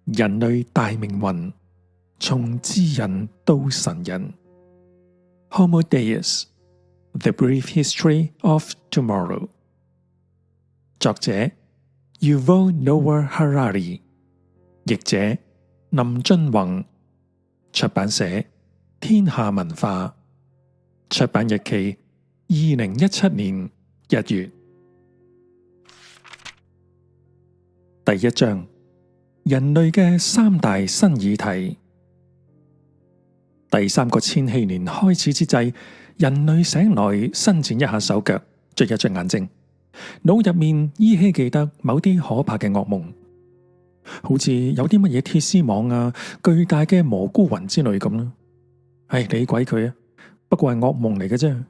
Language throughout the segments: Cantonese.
人類大命運，從智人到神人。Homo Deus: The Brief History of Tomorrow。作者Yuval Noah Harari，譯者林俊宏，出版社天下文化，出版日期2017年1月。第一章：人類嘅三大新議題。第三個千禧年開始之際，人類醒來，伸展一下手腳，捽一捽眼睛，腦入面依稀記得某啲可怕嘅噩夢，好似有啲乜嘢鐵絲網啊、巨大嘅蘑菇雲之類咁啦。理鬼佢啊，不過係噩夢嚟嘅啫。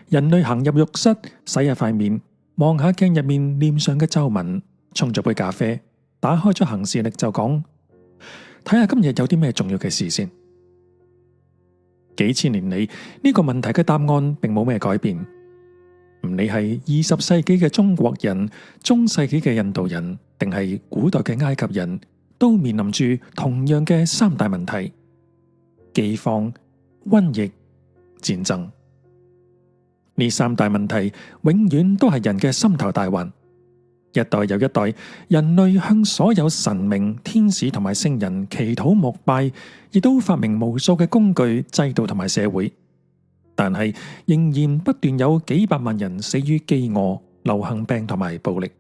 人類行入浴室，洗下塊面，望下鏡入面臉上嘅皺紋，沖咗杯咖啡，打開咗行事曆就講：睇下今日有啲咩重要嘅事先。幾千年嚟，呢個問題嘅答案並冇咩改變。唔理係20世紀嘅中國人、中世紀嘅印度人，定係古代嘅埃及人，都面臨住同樣嘅三大問題：饑荒、瘟疫、戰爭。呢三大問題永遠都係人嘅心頭大患。一代又一代，人類向所有神明、天使同埋聖人祈禱膜拜，亦都發明無數嘅工具、制度同埋社會，但係仍然不斷有幾百萬人死於飢餓、流行病同埋暴力。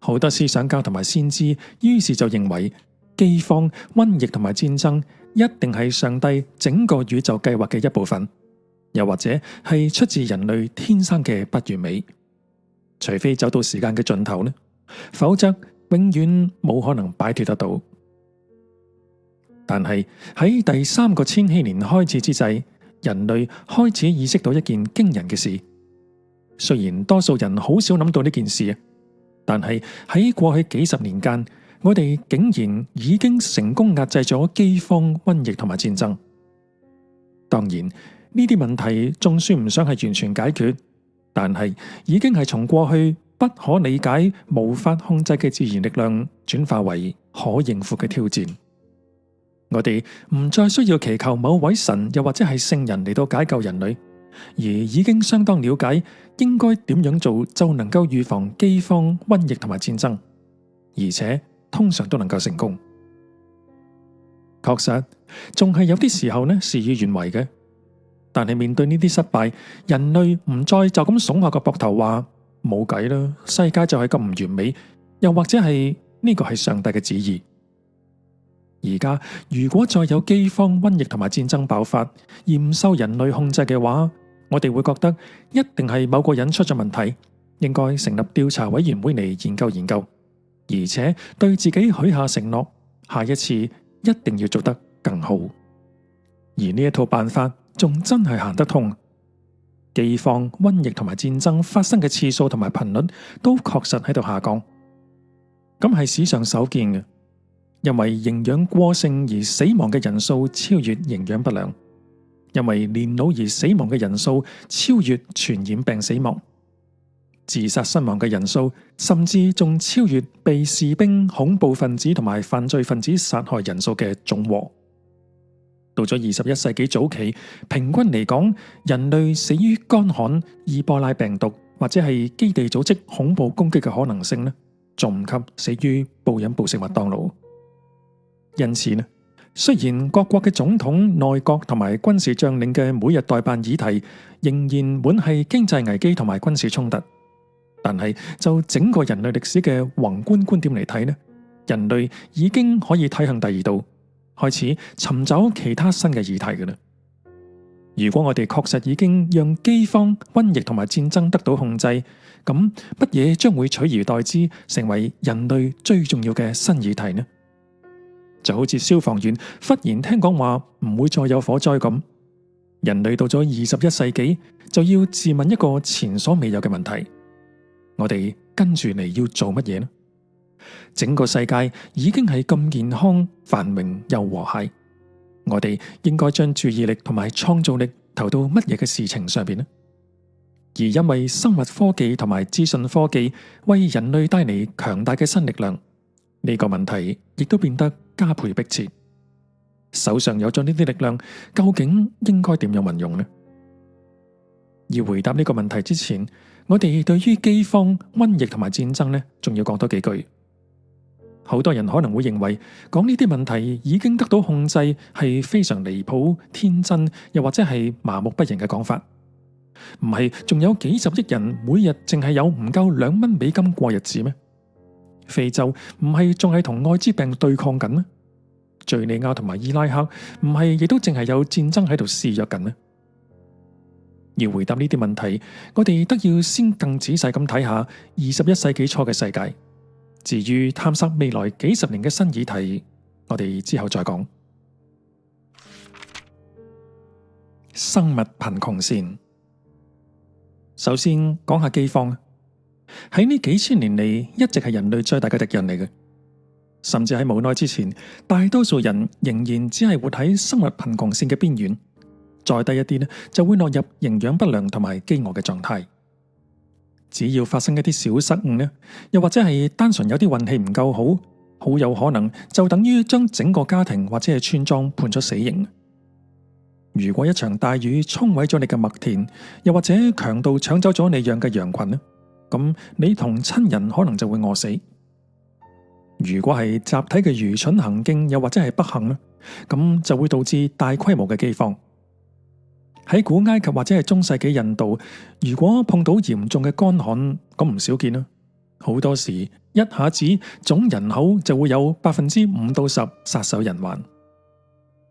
好多思想家同埋先知於是就認為，饑荒、瘟疫同埋戰爭一定係上帝整個宇宙計劃嘅一部分，又或者係出自人類天生嘅不完美。除非走到時間嘅盡頭呢，否則永遠冇可能擺脫得到。但係喺第三個千禧年開始之際，人類開始意識到一件驚人嘅事。雖然多數人好少諗到呢件事，但係喺過去幾十年間，我哋竟然已經成功壓制咗饑荒、瘟疫同埋戰爭。當然，呢啲問題仲算唔上係完全解決，但係已經係從過去不可理解、無法控制嘅自然力量，轉化為可應付嘅挑戰。我哋唔再需要祈求某位神又或者係聖人嚟到解救人類，而已經相當了解應該點樣做就能夠預防饑荒、瘟疫同埋戰爭，而且通常都能夠成功。確實，仲係有啲時候呢，事與願違嘅。但係面對呢啲失敗，人類唔再就咁聳下個膊頭話冇計啦，世界就係咁唔完美，又或者係呢個係上帝嘅旨意。而家如果再有饑荒、瘟疫同埋戰爭爆發，而唔受人類控制嘅話，我哋會覺得一定係某個人出咗問題，應該成立調查委員會嚟研究研究，而且對自己許下承諾，下一次一定要做得更好。而呢一套辦法仲真係行得通，饑荒、瘟疫同埋戰爭發生嘅次數同埋頻率都確實喺度下降，咁係史上首見嘅。因為營養過剩而死亡嘅人數超越營養不良，因為年老而死亡嘅人數超越傳染病死亡，自殺身亡嘅人數甚至仲超越被士兵、恐怖分子同埋犯罪分子殺害人數嘅總和。到咗21世紀早期，平均嚟講，人類死於乾旱、伊波拉病毒或者係基地組織恐怖攻擊嘅可能性呢，仲唔及死於暴飲暴食麥當勞。因此呢，雖然各國嘅總統、內閣同埋軍事將領嘅每日代辦議題仍然滿係經濟危機同埋軍事衝突，但係就整個人類歷史嘅宏觀觀點嚟睇呢，人類已經可以睇向第二度，開始尋找其他新嘅議題嘅啦。如果我哋確實已經讓饑荒、瘟疫同埋戰爭得到控制，咁乜嘢將會取而代之，成為人類最重要嘅新議題呢？就好似消防員忽然聽講話唔會再有火災咁，人類到咗21世紀就要自問一個前所未有嘅問題：我哋跟住嚟要做乜嘢呢？整個世界已經係咁健康、繁榮又和諧，我哋應該將注意力同埋創造力投到乜嘢嘅事情上邊呢？而因為生物科技同埋資訊科技為人類帶嚟強大嘅新力量，呢個問題亦都變得加倍迫切。手上有咗呢啲力量，究竟應該點樣運用呢？要回答呢個問題之前，我哋對於饑荒、瘟疫同埋戰爭呢，仲要講多幾句。好多人可能會認為講呢啲問題已經得到控制係非常離譜、天真，又或者係麻木不仁嘅講法。唔係仲有幾十億人每日淨係有唔夠$2過日子咩？非洲唔係仲係同艾滋病對抗緊咩？敘利亞同埋伊拉克唔係亦都淨係有戰爭喺度肆虐緊咩？要回答呢啲問題，我哋得要先更仔細咁睇下21世紀初嘅世界。至於探索未來幾十年嘅新議題，我哋之後再講。生物貧窮線。首先講下饑荒，喺呢幾千年嚟一直係人類最大嘅敵人嚟嘅。甚至喺冇耐之前，大多數人仍然只係活喺生物貧窮線嘅邊緣，再低一啲呢，就會落入營養不良同埋飢餓嘅狀態。只要發生一啲小失誤呢，又或者係單純有啲運氣唔夠好，好有可能就等於將整個家庭或者係村莊判咗死刑。如果一場大雨沖毀咗你嘅麥田，又或者強盜搶走咗你養嘅羊群呢，咁你同親人可能就會餓死。如果係集體嘅愚蠢行徑，又或者係不幸呢，咁就會導致大規模嘅饑荒。喺古埃及或者係中世紀印度，如果碰到嚴重嘅乾旱，咁唔少見啦。好多時一下子總人口就會有5%到10%撒手人寰。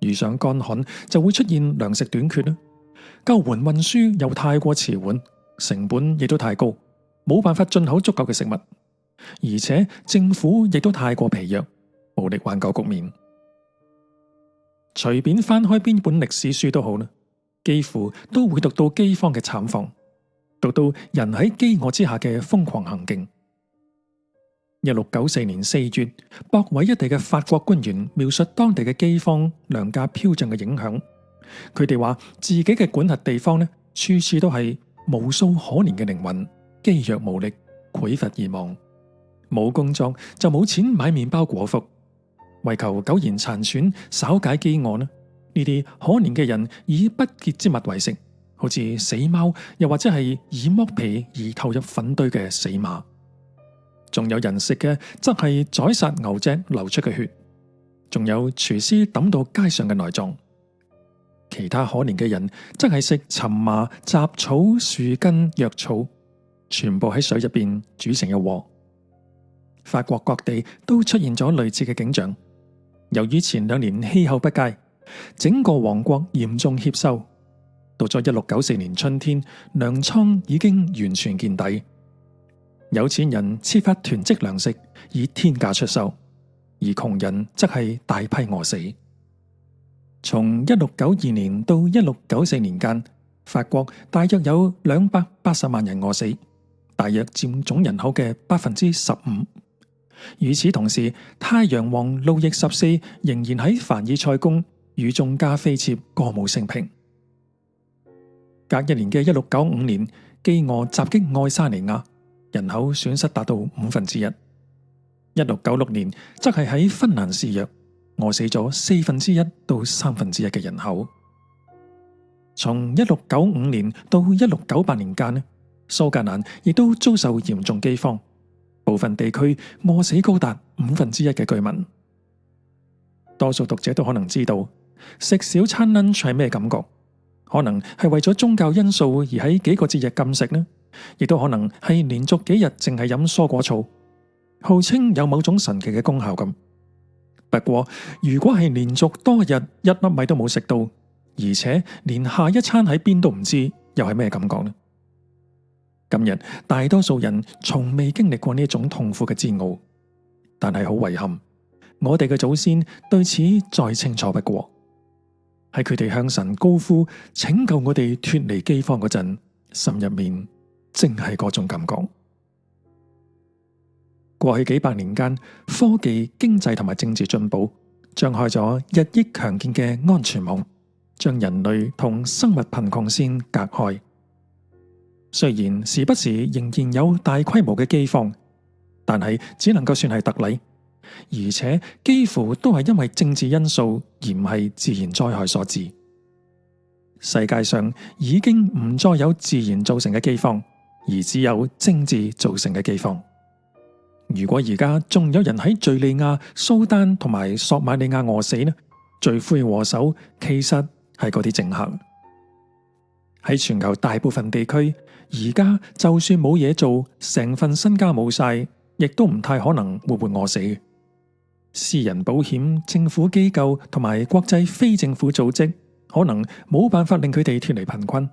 遇上乾旱就會出現糧食短缺啦，救援運輸又太過遲緩，成本亦都太高，冇辦法進口足夠嘅食物，而且政府亦都太過疲弱，無力挽救局面。隨便翻開邊本歷史書都好啦，幾乎都會讀到饑荒嘅慘況，讀到人喺飢餓之下嘅瘋狂行徑。1694年4月，博韋一地嘅法國官員描述當地嘅饑荒、糧價飄漲嘅影響。佢哋話自己嘅管轄地方呢，處處都係無數可憐嘅靈魂，飢弱無力，匱乏而亡。冇工作就冇錢買麵包果腹，為求苟延殘喘，稍解飢餓呢，呢啲可憐嘅人以不潔之物為食，好似死貓，又或者係以剝皮而投入糞堆嘅死馬。仲有人食嘅，則係宰殺牛隻流出嘅血，仲有廚師抌到街上嘅內臟。其他可憐嘅人，則係食蕁麻、雜草、樹根、藥草，全部喺水入邊煮成一鍋。法國各地都出現咗類似嘅景象。由於前2年氣候不佳，整個王國嚴重欠收。到咗1694年春天，糧倉已經完全見底。有錢人設法囤積糧食，以天價出售，而窮人則係大批餓死。從1692年到1694年間，法國大約有280萬人餓死，大約佔總人口嘅15%。與此同時，太陽王路易14仍然喺凡爾賽宮與眾加菲妾歌舞升平。隔一年嘅1695年，飢餓襲擊愛沙尼亞，人口損失達到1/5。1696年，則係喺芬蘭肆虐，餓死咗1/4到1/3嘅人口。從1695年到1698年間呢，蘇格蘭亦都遭受嚴重饑荒，部分地區餓死高達1/5嘅居民。多數讀者都可能知道，食小餐 lunch 係咩感覺？可能係為咗宗教因素而喺幾個節日禁食呢，亦都可能係連續幾日淨係飲蔬果醋，號稱有某種神奇嘅功效咁。不過，如果係連續多日一粒米都冇食到，而且連下一餐喺邊都唔知，又係咩感覺呢？今日大多數人從未經歷過呢一種痛苦嘅煎熬，但係好遺憾，我哋嘅祖先對此再清楚不過。喺佢哋向神高呼拯救我哋脫離饑荒嗰陣，心入面正係嗰種感覺。過去幾百年間，科技、經濟同埋政治進步，張開咗日益強健嘅安全網，將人類同生物貧窮線隔開。雖然時不時仍然有大規模嘅饑荒，但係只能夠算係特例，而且幾乎都係因為政治因素而唔係自然災害所致。世界上已經唔再有自然造成嘅饑荒，而只有政治造成嘅饑荒。如果而家仲有人喺敘利亞、蘇丹同埋索馬利亞餓死呢，罪魁禍首其實係嗰啲政客。喺全球大部分地區，而家就算冇嘢做，成份身家冇晒，亦都唔太可能活活餓死。私人保險、政府機構同埋國際非政府組織可能冇辦法令佢哋脫離貧困，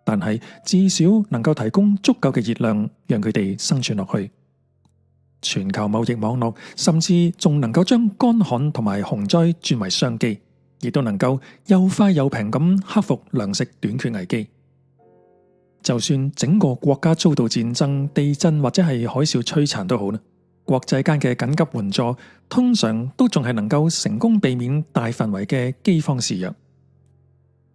但係至少能夠提供足夠嘅熱量，讓佢哋生存落去。全球貿易網絡甚至仲能夠將乾旱同埋洪災轉為商機，亦都能夠又快又平咁克服糧食短缺危機。就算整個國家遭到戰爭、地震或者係海嘯摧殘都好啦，國際間嘅緊急援助通常都仲係能夠成功避免大範圍嘅饑荒肆虐。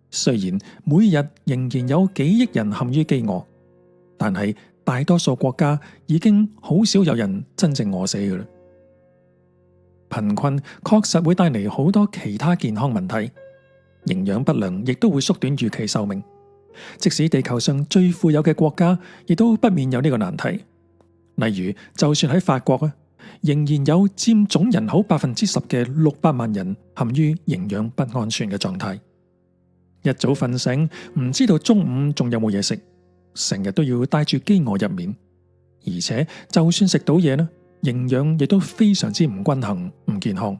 雖然每日仍然有幾億人陷於饑餓，但係大多數國家已經好少有人真正餓死㗎啦。貧困確實會帶嚟好多其他健康問題，營養不良亦都會縮短預期壽命。即使地球上最富有嘅國家，亦都不免有呢個難題。例如，就算喺法國啊，仍然有佔總人口10%嘅600萬人陷於營養不安全嘅狀態。一早瞓醒，唔知道中午仲有冇嘢食，成日都要帶住飢餓入眠。而且就算食到嘢呢，營養亦都非常之唔均衡、唔健康，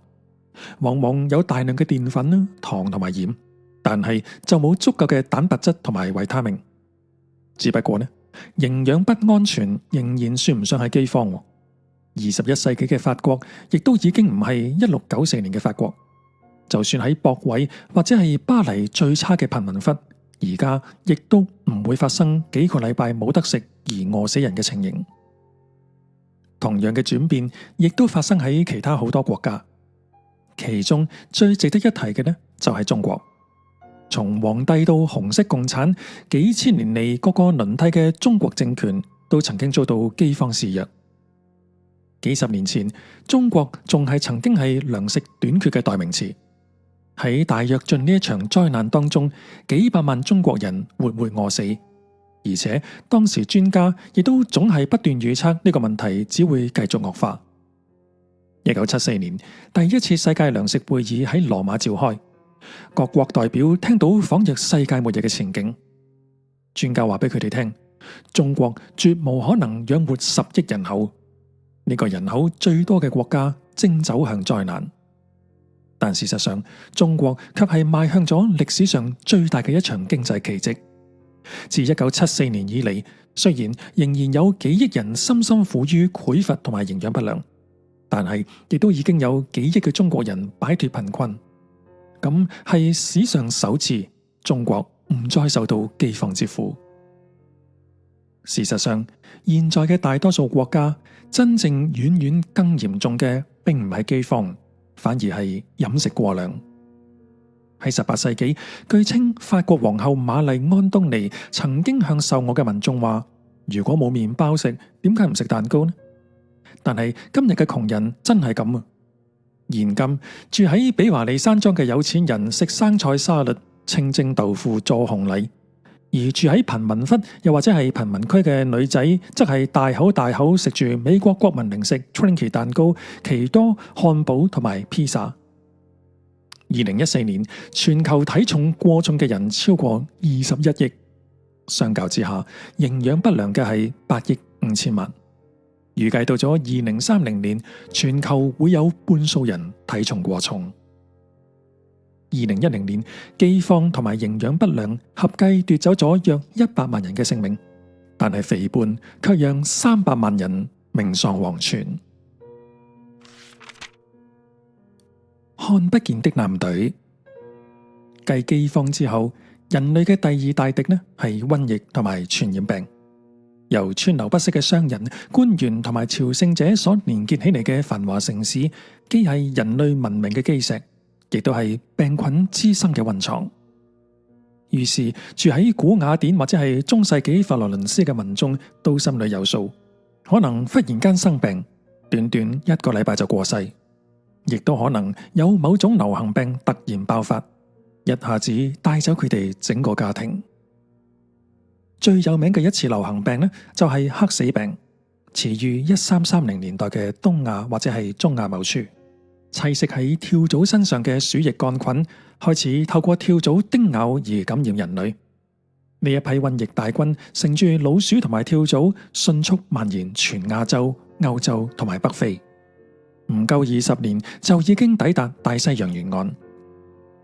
往往有大量嘅澱粉啦、糖同埋鹽。但係就冇足夠嘅蛋白質同埋維他命。只不過呢，營養不安全仍然算唔上係饑荒。21世紀嘅法國亦都已經唔係1694年嘅法國。就算喺博韋或者係巴黎最差嘅貧民窟，而家亦都唔會發生幾個禮拜冇得食而餓死人嘅情形。同樣嘅轉變亦都發生喺其他好多國家，其中最值得一提嘅呢，就係中國。從皇帝到紅色共產，幾千年嚟各個輪替嘅中國政權都曾經遭到饑荒肆虐。幾十年前，中國仲係曾經係糧食短缺嘅代名詞。喺大躍進呢一場災難當中，幾百萬中國人活活餓死，而且當時專家亦都總係不斷預測呢個問題只會繼續惡化。1974年，第一次世界糧食會議喺羅馬召開。各國代表聽到仿若世界末日嘅前景，專家話俾佢哋聽，中國絕無可能養活10億人口，呢個人口最多嘅國家正走向災難。但事實上，中國卻係邁向咗歷史上最大嘅一場經濟奇蹟。自1974年以嚟，雖然仍然有幾億人深深苦於匱乏同埋營養不良，但係亦都已經有幾億嘅中國人擺脫貧困。咁係史上首次，中國唔再受到饑荒之苦。事實上，現在嘅大多數國家真正遠遠更嚴重嘅，並唔係饑荒，反而係飲食過量。喺18世紀，據稱法國皇后瑪麗安東尼曾經向受餓嘅民眾話：如果冇麵包食，點解唔食蛋糕呢？但係今日嘅窮人真係咁啊！現今住喺比華利山莊嘅有錢人食生菜沙律、清蒸豆腐助紅禮，而住喺貧民窟又或者係貧民區嘅女仔，則係大口大口食住美國國民零食 Twinkie 蛋糕、奇多、漢堡同埋披薩。2014年，全球體重過重嘅人超過21億，相較之下，營養不良嘅係8億5千萬。預計到咗2030年，全球會有半數人體重過重。2010年，饑荒同埋營養不良合計奪走咗約100萬人嘅性命，但係肥胖卻讓300萬人命喪黃泉。看不見的艦隊，繼饑荒之後，人類嘅第二大敵呢係瘟疫同埋傳染病。由川流不息嘅商人、官員同埋朝聖者所連結起嚟嘅繁華城市，既係人類文明嘅基石，亦都係病菌滋生嘅溫床。於是住喺古雅典或者係中世紀佛羅倫斯嘅民眾都心裏有數，可能忽然間生病，短短1個禮拜就過世，亦都可能有某種流行病突然爆發，一下子帶走佢哋整個家庭。最有名嘅一次流行病呢，就係黑死病，始於1330年代嘅東亞或者係中亞某處，棲息喺跳蚤身上嘅鼠疫桿菌開始透過跳蚤叮咬而感染人類。呢一批瘟疫大軍乘住老鼠同埋跳蚤，迅速蔓延全亞洲、歐洲同埋北非，唔夠20年就已經抵達大西洋沿岸。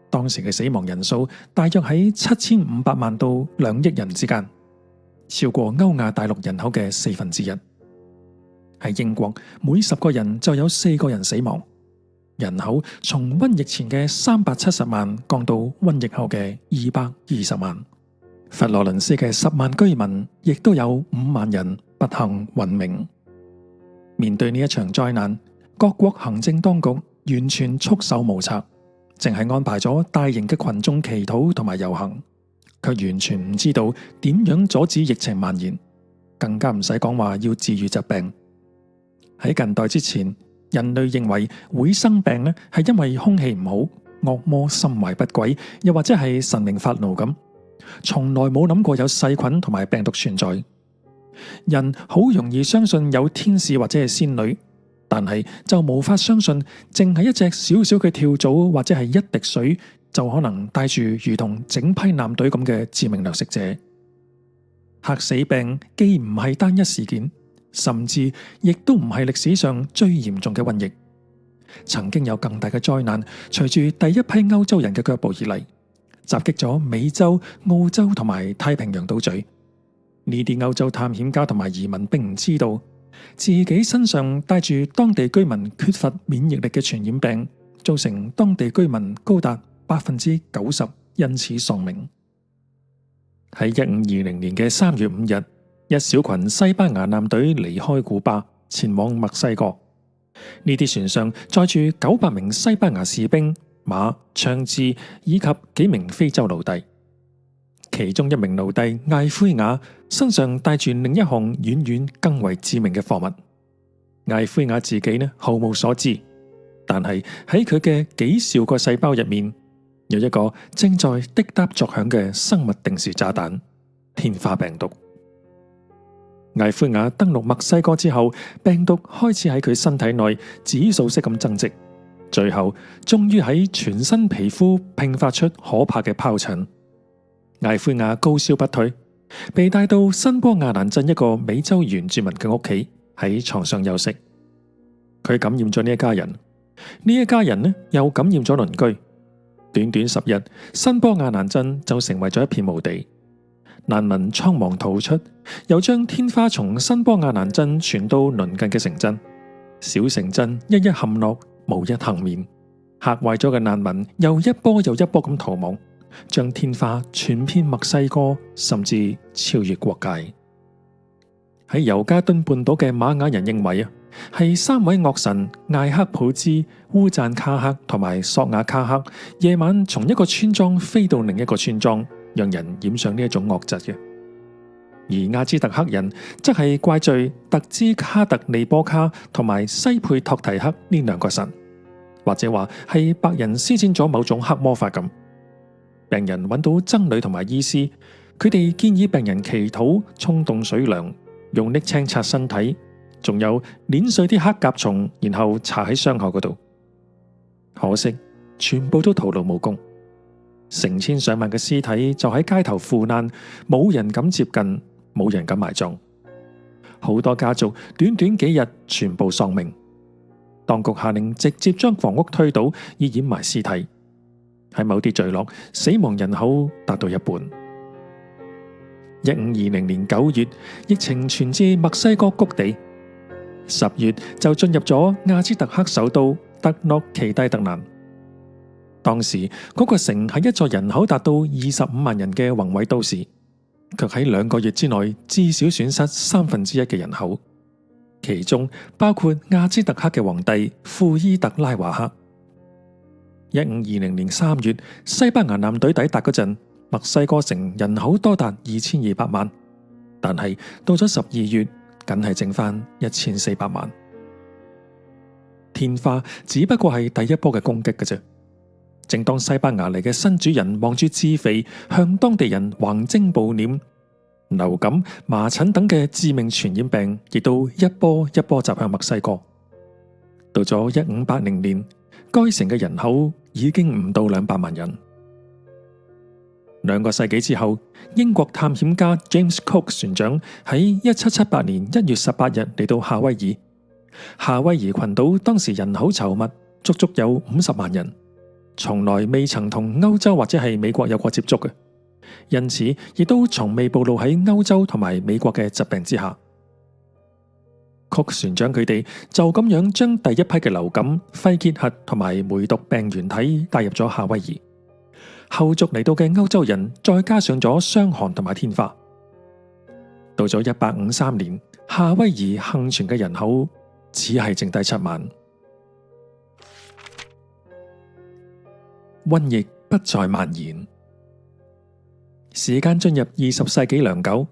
當時嘅死亡人數大約喺7500萬到2億人之間，超過歐亞大陸人口嘅1/4。喺英國，每10個人就有4個人死亡，人口從瘟疫前嘅370萬降到瘟疫後嘅220萬。佛羅倫斯嘅10萬居民亦都有5萬人不幸殞命。面對呢一場災難，各國行政當局完全束手無策，淨係安排咗大型嘅群眾祈禱同埋遊行，卻完全唔知道點樣阻止疫情蔓延，更加唔使講話要治癒疾病。喺近代之前，人類認為會生病呢係因為空氣唔好、惡魔心懷不軌，又或者係神明發怒咁。從來冇諗過有細菌同埋病毒存在，人好容易相信有天使或者係仙女，但係就無法相信淨係一隻小小嘅跳蚤或者係一滴水就可能帶住如同整批艦隊咁嘅致命掠食者。黑死病既唔係單一事件，甚至亦都唔係歷史上最嚴重嘅瘟疫。曾經有更大嘅災難隨住第一批歐洲人嘅腳步而嚟，襲擊咗美洲、澳洲同埋太平洋島嶼。呢啲歐洲探險家同埋移民並唔知道，自己身上帶住當地居民缺乏免疫力嘅傳染病，造成當地居民高達90%因此喪命。喺1520年嘅3月5日，一小群西班牙艦隊離開古巴，前往墨西哥。呢啲船上載住900名西班牙士兵、馬、槍支以及幾名非洲奴隸。其中一名奴隸艾灰雅身上帶住另一項遠遠更為致命嘅貨物。艾灰雅自己毫無所知，但係喺佢嘅幾兆個細胞入面，有一個正在滴答作響嘅生物定時炸彈——天花病毒。艾灰雅登陸墨西哥之後，病毒開始喺佢身體內指數式咁增殖，最後終於喺全身皮膚迸發出可怕嘅疱疹。艾灰雅高燒不退，被帶到新波亞蘭鎮一個美洲原住民嘅屋企，喺床上休息。佢感染咗呢一家人，呢一家人又感染咗鄰居。短短10日，新波亞蘭鎮就成為咗一片墓地。難民倉皇逃出，又將天花從新波亞蘭鎮傳到鄰近嘅城鎮。小城鎮一一陷落，無一幸免。嚇壞咗嘅難民又一波又一波咁逃亡，將天花傳遍墨西哥，甚至超越國界。喺尤加敦半島嘅瑪雅人認為係3位惡神艾克普茲、烏贊卡克同埋索亞卡克夜晚從一個村莊飛到另一個村莊，讓人染上呢一種惡疾嘅。而亞茲特克人則係怪罪特茲卡特利波卡同埋西佩托提克呢2個神，或者話係白人施展咗某種黑魔法咁。病人揾到僧侶同埋醫師，佢哋建議病人祈禱、沖凍水涼、用瀝青擦身體，仲有碾碎啲黑甲蟲，然後搽喺傷口嗰度。可惜全部都徒勞無功，成千上萬嘅屍體就喺街頭腐爛，冇人敢接近，冇人敢埋葬。好多家族短短幾日全部喪命，當局下令直接將房屋推倒，以掩埋屍體。喺某啲聚落，死亡人口達到1半。1520年9月，疫情傳至墨西哥谷地，10月就進入咗亞茲特克首都德諾奇蒂特蘭。當時嗰個城係一座人口達到25萬人嘅宏偉都市，卻喺2個月之內至少損失1/3嘅人口，其中包括亞茲特克嘅皇帝庫伊特拉華克。1520年3月，西班牙艦隊抵達嗰陣，墨西哥城人口多達2200萬，但係到咗12月，僅係剩翻1400萬。天花只不過係第一波嘅攻擊嘅啫。正當西班牙嚟嘅新主人望住自肥，向當地人橫徵暴斂，流感、麻疹等嘅致命傳染病亦都一波一波襲向墨西哥。到咗1580年，該城嘅人口已經唔到200萬人。2個世紀之後，英國探險家 James Cook 船長喺1778年1月18日嚟到夏威夷。夏威夷群島當時人口稠密，足足有50萬人，從來未曾同歐洲或者係美國有過接觸嘅，因此亦都從未暴露喺歐洲同埋美國嘅疾病之下。Cook 船長佢哋就咁樣將第一批嘅流感、肺結核同埋梅毒病原體帶入咗夏威夷。後續嚟到嘅歐洲人再加上咗傷寒同埋天花。到咗1853年，夏威夷幸存嘅人口只係剩低7萬。瘟疫不再蔓延。時間進入20世紀良久，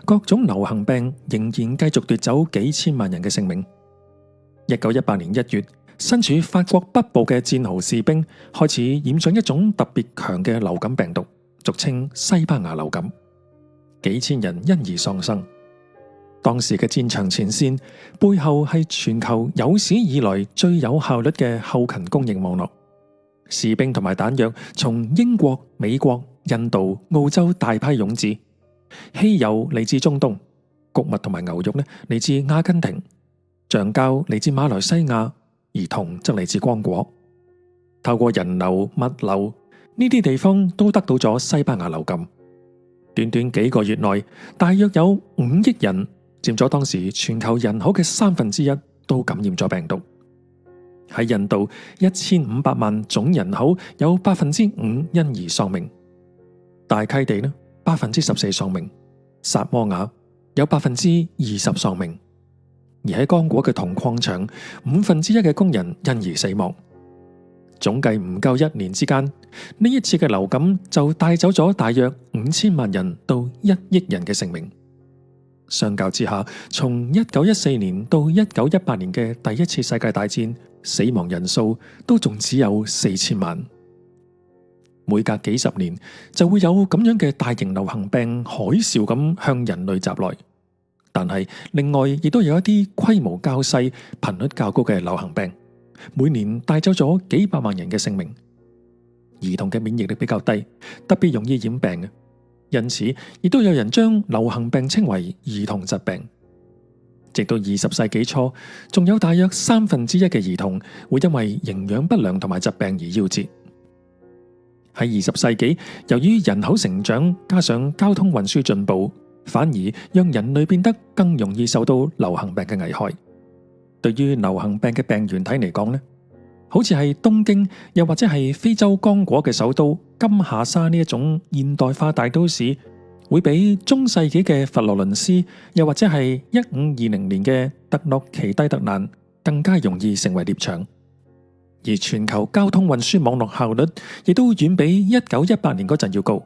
各種流行病仍然繼續奪走幾千萬人嘅性命。1918年1月，身處法國北部嘅戰壕士兵開始染上一種特別強嘅流感病毒，俗稱西班牙流感，幾千人因而喪生。當時嘅戰場前線背後係全球有史以來最有效率嘅後勤供應網絡，士兵同埋彈藥從英國、美國、印度、澳洲大批湧至，汽油嚟自中東，穀物同埋牛肉呢嚟自阿根廷，橡膠嚟自馬來西亞，而銅則嚟自剛果。透過人流、物流，呢啲地方都得到咗西班牙流感。短短幾個月內，大約有5億人，佔咗當時全球人口嘅1/3，都感染咗病毒。喺印度，1500萬總人口有5%因而喪命。大溪地呢14%喪命，薩摩亞有20%喪命，而喺剛果嘅銅礦場1/5嘅工人因而死亡。總計唔夠1年之間，呢一次嘅流感就帶走咗大約5000萬人到1億人嘅性命。相較之下，從1914年到1918年嘅第一次世界大戰，死亡人數都仲只有4000萬。每隔幾十年就會有咁樣嘅大型流行病海嘯咁向人類襲來，但係另外亦都有一啲規模較細、頻率較高嘅流行病，每年帶走咗幾百萬人嘅性命。兒童嘅免疫力比較低，特別容易染病嘅，因此亦都有人將流行病稱為兒童疾病。直到20世紀初，仲有大約1/3嘅兒童會因為營養不良同埋疾病而夭折。喺20世紀，由於人口成長加上交通運輸進步，反而讓人類變得更容易受到流行病嘅危害。對於流行病嘅病原體嚟講呢，好似係東京又或者係非洲剛果嘅首都金夏沙呢一種現代化大都市，會比中世紀嘅佛羅倫斯又或者係1520年嘅特諾奇蒂特蘭更加容易成為獵場。而全球交通運輸網絡效率亦都遠比1918年嗰陣要高。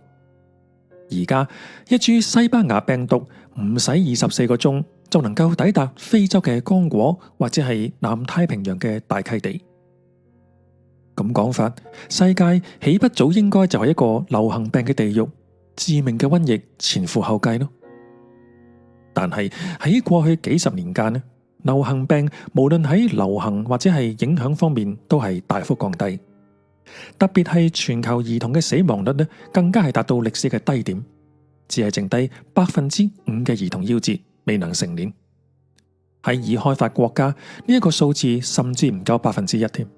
而家一株西班牙病毒唔使24個鐘就能夠抵達非洲嘅剛果或者係南太平洋嘅大溪地。咁講法，世界豈不早應該就係一個流行病嘅地獄，致命嘅瘟疫前赴後繼咯？但係喺過去幾十年間呢，流行病無論喺流行或者係影響方面都係大幅降低，特別係全球兒童嘅死亡率呢，更加係達到歷史嘅低點，只係剩低5%嘅兒童夭折，未能成年。喺已開發國家，呢一個數字甚至唔夠1%添。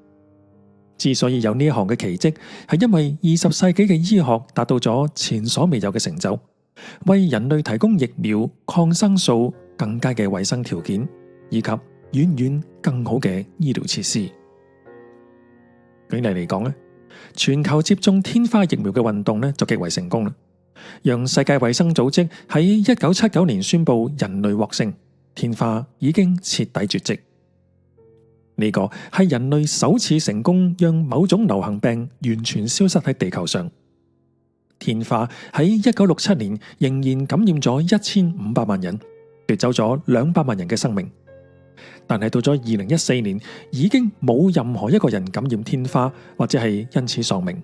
之所以有呢一項嘅奇蹟，係因為20世紀嘅醫學達到咗前所未有嘅成就，為人類提供疫苗、抗生素、更佳嘅衛生條件，以及遠遠更好嘅醫療設施。舉例嚟講咧，全球接種天花疫苗嘅運動咧就極為成功啦，讓世界衛生組織喺1979年宣布人類獲勝，天花已經徹底絕跡。呢個係人類首次成功讓某種流行病完全消失喺地球上。天花喺1967年仍然感染咗1500萬人，奪走咗200萬人嘅生命。但係到咗2014年，已經冇任何一個人感染天花或者係因此喪命。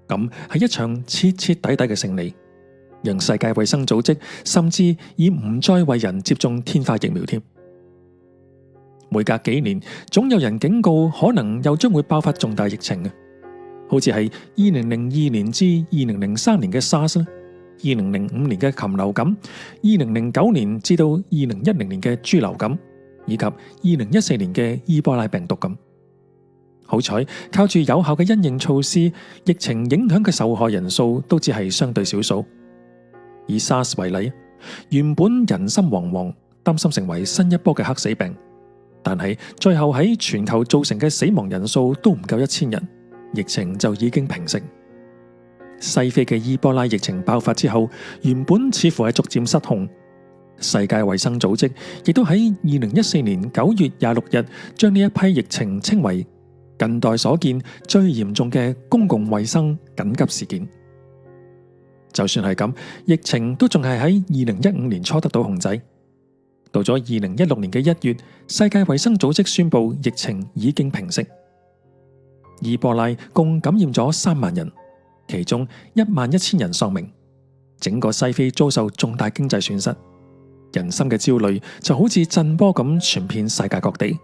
咁係一場徹徹底底嘅勝利，讓世界衛生組織甚至已唔再為人接種天花疫苗添。每隔幾年，總有人警告可能又將會爆發重大疫情嘅，好似係2002年至2003年嘅 SARS 啦，2005年嘅禽流感，2009年至到2010年嘅豬流感，以及2014年嘅伊波拉病毒咁。好彩靠住有效嘅因應措施，疫情影響嘅受害人數都只係相對少數。以 SARS 為例，原本人心惶惶，擔心成為新一波嘅黑死病，但係最後喺全球造成嘅死亡人數都唔夠1000人，疫情就已經平息。西非嘅伊波拉疫情爆發之後，原本似乎係逐漸失控。世界衛生組織亦都喺2014年9月26日將呢一批疫情稱為近代所見最嚴重嘅公共衛生緊急事件。就算係咁，疫情都仲係喺2015年初得到控制。到咗2016年嘅1月，世界衛生組織宣布疫情已經平息。伊波拉共感染咗3萬人，其中11000人喪命，整個西非遭受重大經濟損失。人心嘅焦慮就好似震波咁傳遍世界各地。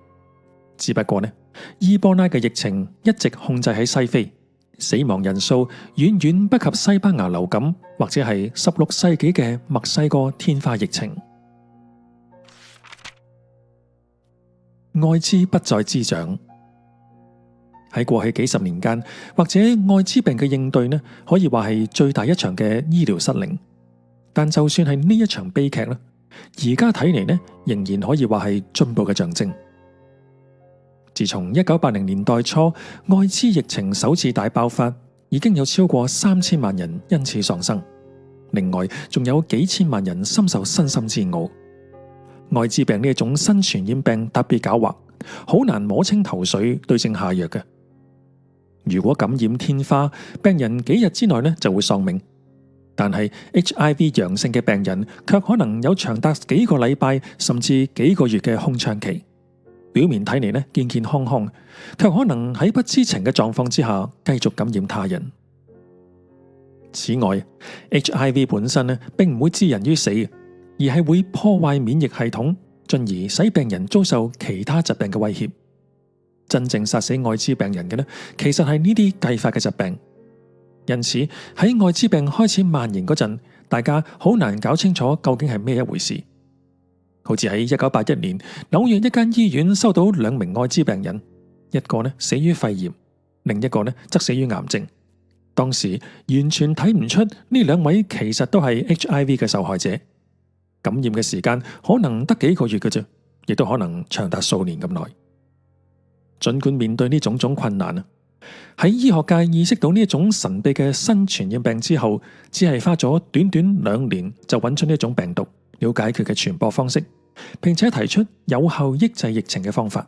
只不過呢，伊波拉嘅疫情一直控制喺西非，死亡人數遠遠不及西班牙流感或者係16世紀嘅墨西哥天花疫情。艾滋不再滋長。喺過去幾十年間，或者艾滋病嘅應對呢，可以話係最大一場嘅醫療失靈。但就算係呢一場悲劇呢，而家睇嚟呢，仍然可以話係進步嘅象徵。自從1980年代初艾滋疫情首次大爆發，已經有超過3000萬人因此喪生，另外仲有幾千萬人深受身心煎熬。艾滋病呢一種新傳染病特別狡猾，好難摸清頭緒對症下藥嘅。如果感染天花，病人幾日之內呢就會喪命，但係 HIV 陽性嘅病人卻可能有長達幾個禮拜甚至幾個月嘅空窗期。表面睇嚟呢健健康康，卻可能喺不知情嘅狀況之下繼續感染他人。此外 ，HIV 本身呢並唔會致人於死，而係會破壞免疫系統，進而使病人遭受其他疾病嘅威脅。真正殺死艾滋病人嘅呢，其實係呢啲繼發嘅疾病。因此喺艾滋病開始蔓延嗰陣，大家好難搞清楚究竟係咩一回事。好似喺1981年，紐約一間醫院收到2名艾滋病人，一個呢死於肺炎，另一個呢則死於癌症。當時完全睇唔出呢2位其實都係 HIV 嘅受害者，感染嘅時間可能得幾個月嘅啫，亦都可能長達數年咁耐。儘管面對呢種種困難啊，喺醫學界意識到呢一種神秘嘅新傳染病之後，只係花咗短短2年就揾出呢一種病毒，了解佢嘅傳播方式，並且提出有效抑制疫情嘅方法。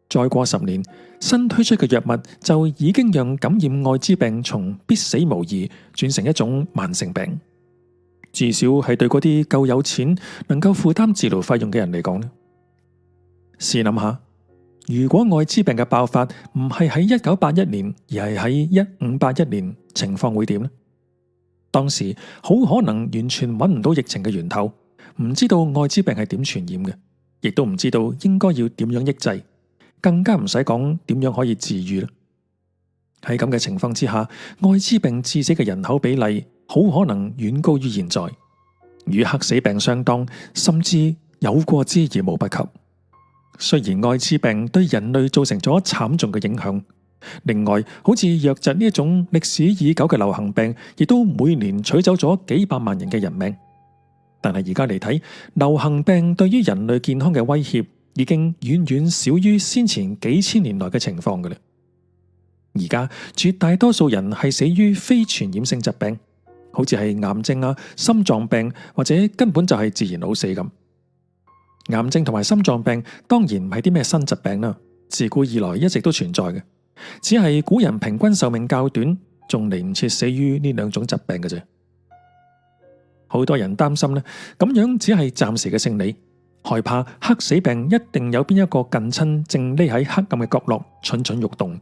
再過10年，新推出嘅藥物就已經讓感染艾滋病從必死無疑轉成一種慢性病。至少係對嗰啲夠有錢、能夠負擔治療費用嘅人嚟講呢。試諗下，如果艾滋病嘅爆發唔係喺1981年，而係喺1581年，情況會點呢？當時好可能完全揾唔到疫情嘅源頭，唔知道艾滋病係點傳染嘅，亦都唔知道應該要點樣抑制，更加唔使講點樣可以治癒啦。喺咁嘅情況之下，艾滋病致死嘅人口比例好可能遠高於現在，與黑死病相當，甚至有過之而無不及。雖然艾滋病對人類造成咗慘重嘅影響，另外好似瘧疾呢一種歷史已久嘅流行病，亦都每年取走咗幾百萬人嘅人命。但係而家嚟睇，流行病對於人類健康嘅威脅已經遠遠少於先前幾千年來嘅情況㗎喇。而家絕大多數人係死於非傳染性疾病，好似係癌症啊、心臟病，或者根本就係自然老死咁。癌症同埋心臟病當然唔係啲咩新疾病啦，自古以來一直都存在嘅，只係古人平均壽命較短，仲嚟唔切死於呢2種疾病嘅啫。好多人擔心呢，咁樣只係暫時嘅勝利，害怕黑死病一定有邊一個近親正匿喺黑暗嘅角落蠢蠢欲動。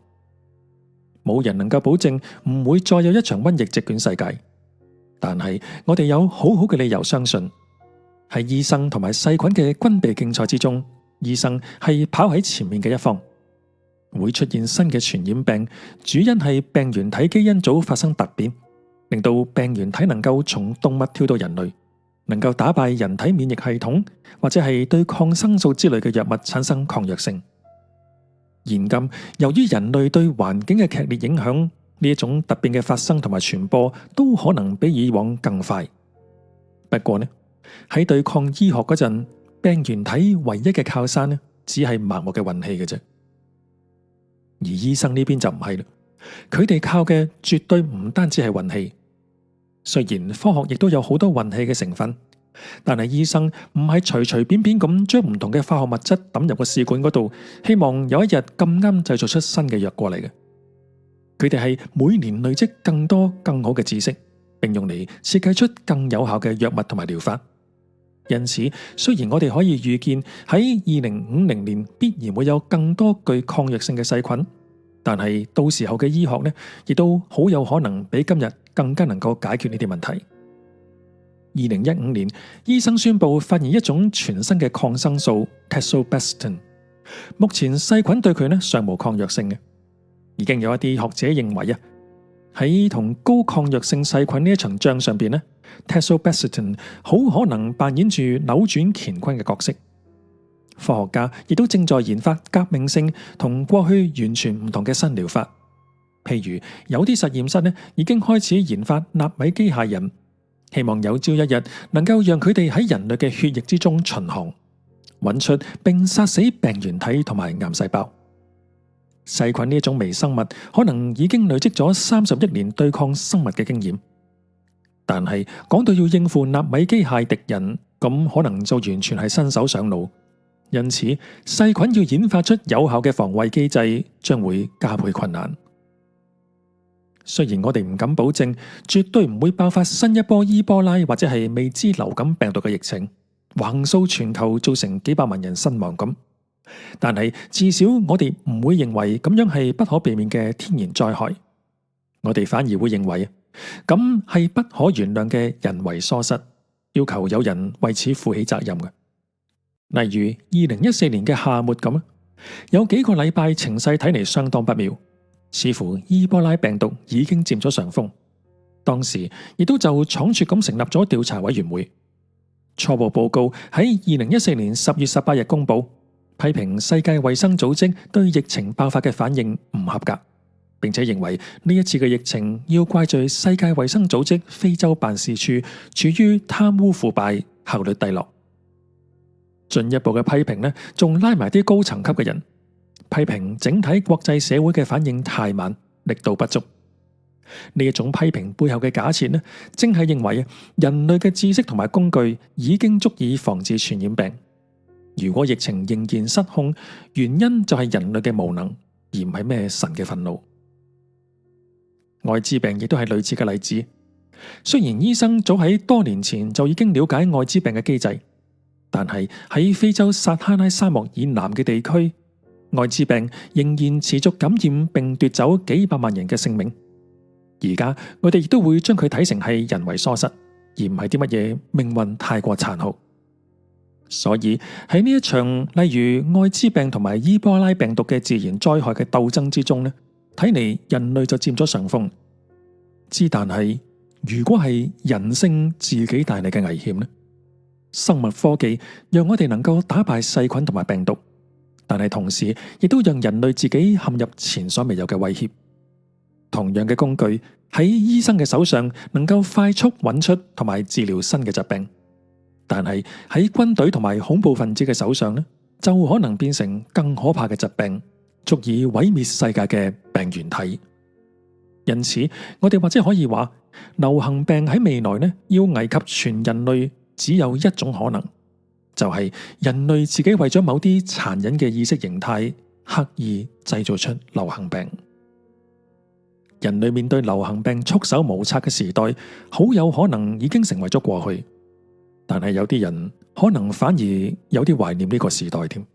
冇人能夠保證唔會再有一場瘟疫席捲世界，但係我哋有好好嘅理由相信，喺醫生同埋細菌嘅軍備競賽之中，醫生係跑喺前面嘅一方。會出現新嘅傳染病，主因係病原體基因組發生突變，令到病原體能夠從動物跳到人類，能夠打敗人體免疫系統，或者係對抗生素之類嘅藥物產生抗藥性。現今由於人類對環境嘅劇烈影響，呢一種突變嘅發生同埋傳播都可能比以往更快。不過呢，喺對抗醫學嗰陣，病原體唯一嘅靠山呢，只係盲目嘅運氣嘅啫。而醫生呢邊就唔係啦，佢哋靠嘅絕對唔單止係運氣。雖然科學亦都有好多運氣嘅成分，但係醫生唔係隨隨便便咁將唔同嘅化學物質抌入個試管嗰度，希望有一日咁啱製造出新嘅藥過嚟嘅。佢哋係每年累積更多更好嘅知識，並用嚟設計出更有效嘅藥物同埋療法。因此，雖然我哋可以預見喺2050年必然會有更多具抗藥性嘅細菌，但係到時候嘅醫學呢，亦都好有可能比今日更加能夠解決呢啲問題。2015年，醫生宣布發現一種全新嘅抗生素 Tazobactam， 目前細菌對佢呢尚無抗藥性嘅。已經有一啲學者認為啊，喺同高抗藥性細菌呢一場仗上邊呢，Tazobactam 好可能扮演住扭轉乾坤嘅角色。科學家亦都正在研發革命性同過去完全唔同嘅新療法，譬如有啲實驗室呢已經開始研發納米機械人，希望有朝一日能夠讓佢哋喺人類嘅血液之中巡航，揾出並殺死病原體同埋癌細胞。細菌呢一種微生物可能已經累積咗30億年對抗生物嘅經驗，但係講到要應付納米機械敵人，咁可能就完全係新手上路。因此，細菌要演化出有效嘅防衛機制，將會加倍困難。雖然我哋唔敢保證絕對唔會爆發新一波伊波拉或者係未知流感病毒嘅疫情，橫掃全球造成幾百萬人身亡咁，但係至少我哋唔會認為咁樣係不可避免嘅天然災害，我哋反而會認為咁係不可原諒嘅人為疏失，要求有人為此負起責任嘅。例如2014年嘅夏末咁，有幾個禮拜情勢睇嚟相當不妙，似乎伊波拉病毒已經佔咗上風。當時亦都就倉促咁成立咗調查委員會，初步報告喺2014年10月18日公布，批評世界衛生組織對疫情爆發嘅反應唔合格，並且認為呢一次嘅疫情要怪罪世界衛生組織非洲辦事處處於貪污腐敗、效率低落。進一步嘅批評呢，仲拉埋啲高層級嘅人，批評整體國際社會嘅反應太慢，力度不足。呢一種批評背後嘅假設呢，正係認為人類嘅知識同埋工具已經足以防治傳染病。如果疫情仍然失控，原因就係人類嘅無能，而唔係咩神嘅憤怒。艾滋病亦都係類似嘅例子。雖然醫生早喺多年前就已經了解艾滋病嘅機制，但係喺非洲撒哈拉沙漠以南嘅地區，艾滋病仍然持續感染並奪走幾百萬人嘅性命。而家我哋亦都會將佢睇成係人為疏失，而唔係啲乜嘢命運太過殘酷。所以喺呢一場例如艾滋病同埋伊波拉病毒嘅自然災害嘅鬥爭之中呢，睇嚟人類就佔咗上風。但係如果係人性自己帶嚟嘅危險呢？生物科技讓我哋能夠打敗細菌同埋病毒，但係同時亦都讓人類自己陷入前所未有嘅威脅。同樣嘅工具喺醫生嘅手上能夠快速揾出同埋治療新嘅疾病，但係喺軍隊同埋恐怖分子嘅手上呢，就可能變成更可怕嘅疾病，足以毀滅世界嘅病原體。因此，我哋或者可以話，流行病喺未來呢，要危及全人類，只有一種可能，就係人類自己為咗某啲殘忍嘅意識形態，刻意製造出流行病。人類面對流行病束手無策嘅時代，好有可能已經成為咗過去。但係有啲人可能反而有啲懷念呢個時代添。